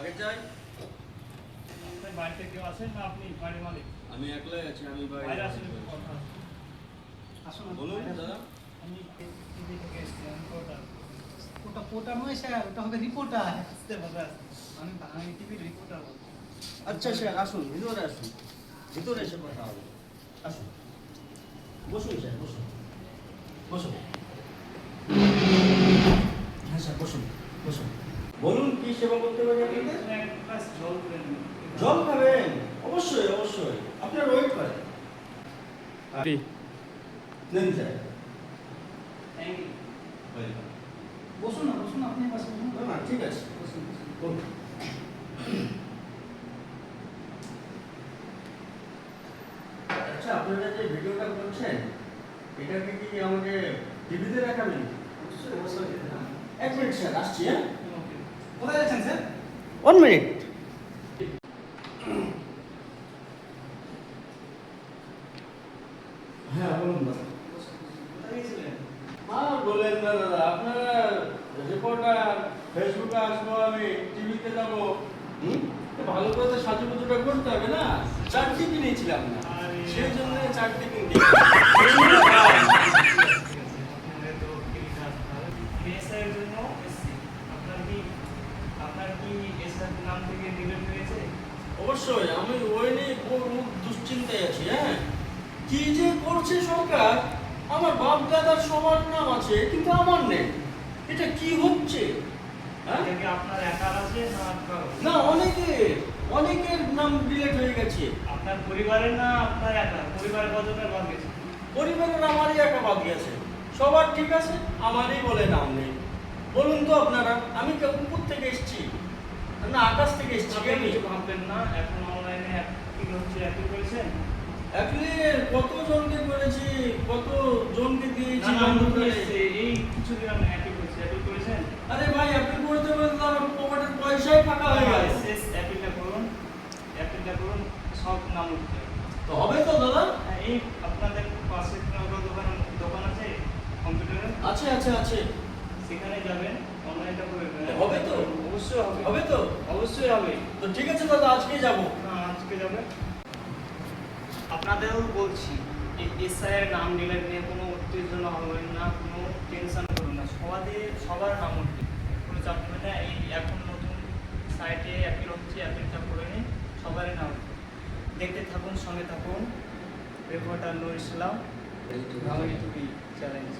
কাকে চাই? আপনার বাড়িতে কেউ আছেন না আপনি বাড়ির মালিক? আমি একলাই আছি, আমি বাইরে আসেন একটু কথা আসুন বলুন দাদা। আমি টিভি থেকে এসেছি, আমি রিপোর্টার। ওটা পোটা নয় স্যার, ওটা হবে রিপোর্টার। আসতে হবে আমি টিভির রিপোর্টার বলছি। আচ্ছা স্যার আসুন, ভিতরে আসুন, ভিতরে এসে কথা হবে। আসুন, বসুন স্যার, বসুন বসুন। হ্যাঁ স্যার, বসুন বসুন। বলুন কি সেবা করতে পারি আপনাকে? এক গ্লাস জল করে দিন। জল খাবেন? অবশ্যই অবশ্যই, আপনার ওয়েট করেন। নেন স্যার। Thank you. বসুন না, বসুন না, আপনি পাশে বসুন। না না, ঠিক আছে, বসুন, বসুন। বলুন। আচ্ছা, আপনারা যে ভিডিওটা করছেন, এটাকে কি আমাকে টিভিতে দেখাবেন? অবশ্যই, অবশ্যই। হ্যাঁ। এক মিনিট স্যার, আসছি। হ্যাঁ, ওকে। কোথায় যাচ্ছেন স্যার? 1 মিনিট। হ্যাঁ বলুন দাদা। কোথায় গিয়েছিলেন? আর বলেন না দাদা, আপনারা রিপোর্টার, ফেসবুকে আসবো, আমি টিভিতে যাবো। তো ভালো করে তো সাজুগুজুটা করতে হবে না? 4 টিভি নিয়েছিলাম না, সেই জন্য 4 টিভি আপনাদের তো টিভিটা আসতে হবে। এসআই এর জন্য এসছি। আপনার কি এসআই নাম থেকে ডিলিট হয়েছে? অবশ্যই আমি ওই নিয়ে খুব দুশ্চিন্তায় আছি। হ্যাঁ, কি যে করছে সরকার, আমার বাপ দাদার সবার নাম আছে কিন্তু আমার নেই, এটা কি হচ্ছে? হ্যাঁ, এটা কি আপনার একার আছে না আপনার? না, অনেকের নাম ডিলিট হয়ে গেছে। আপনার পরিবারের না আপনার একার? পরিবারের কতটা ভাগ গেছে? পরিবারের আমারই একা বাকি আছে, সবার ঠিক আছে, আমারই বলে নাম নেই। বলুন তো আপনারা, আমি উপর থেকে এসেছি না আকাশ থেকে এসেছি? আপনি আমি কিছু ভাববেন না, এখন অনলাইনে কি হচ্ছে অ্যাপ্লাই করেছেন? অ্যাপ্লিকেশন কত জনকে করেছি, কত জনকে দিয়েছি না, না, বন্ধ করে। এসছে, এই কিছুদিন আমি অ্যাপ্লাই করেছেন? আরে ভাই, অ্যাপ্লি করতে করতে তো আমার পকেটের পয়সাই ফাঁকা হয়ে গেল। শেষ অ্যাপ্লাইটা করুন, সব নাম উঠবে। তো হবে তো দাদা? এই আপনাদের পাশে কোনো দোকান আছে কম্পিউটারের? আছে আছে আছে। সেখানে যাবেন, অনলাইনটা করে নেবেন। হবে তো? অবশ্যই হবে। হবে তো? অবশ্যই হবে। তো ঠিক আছে দাদা, আজকে যাবো। না, আজকে যাবে। আপনাদেরও বলছি, এই এসআই এর নাম ডিলিট নিয়ে কোনো উত্তেজনা হবেন না, কোনো টেনশন করুন না, সবার নাম উঠবে, কোনো চাপ নেবেন না। এই এখন নতুন সাইটে অ্যাপিল হচ্ছে, অ্যাপিলটা করে নিন, সবারই নাম উঠবে। দেখতে থাকুন, সঙ্গে থাকুন। Reporter Nur Islam, challenge.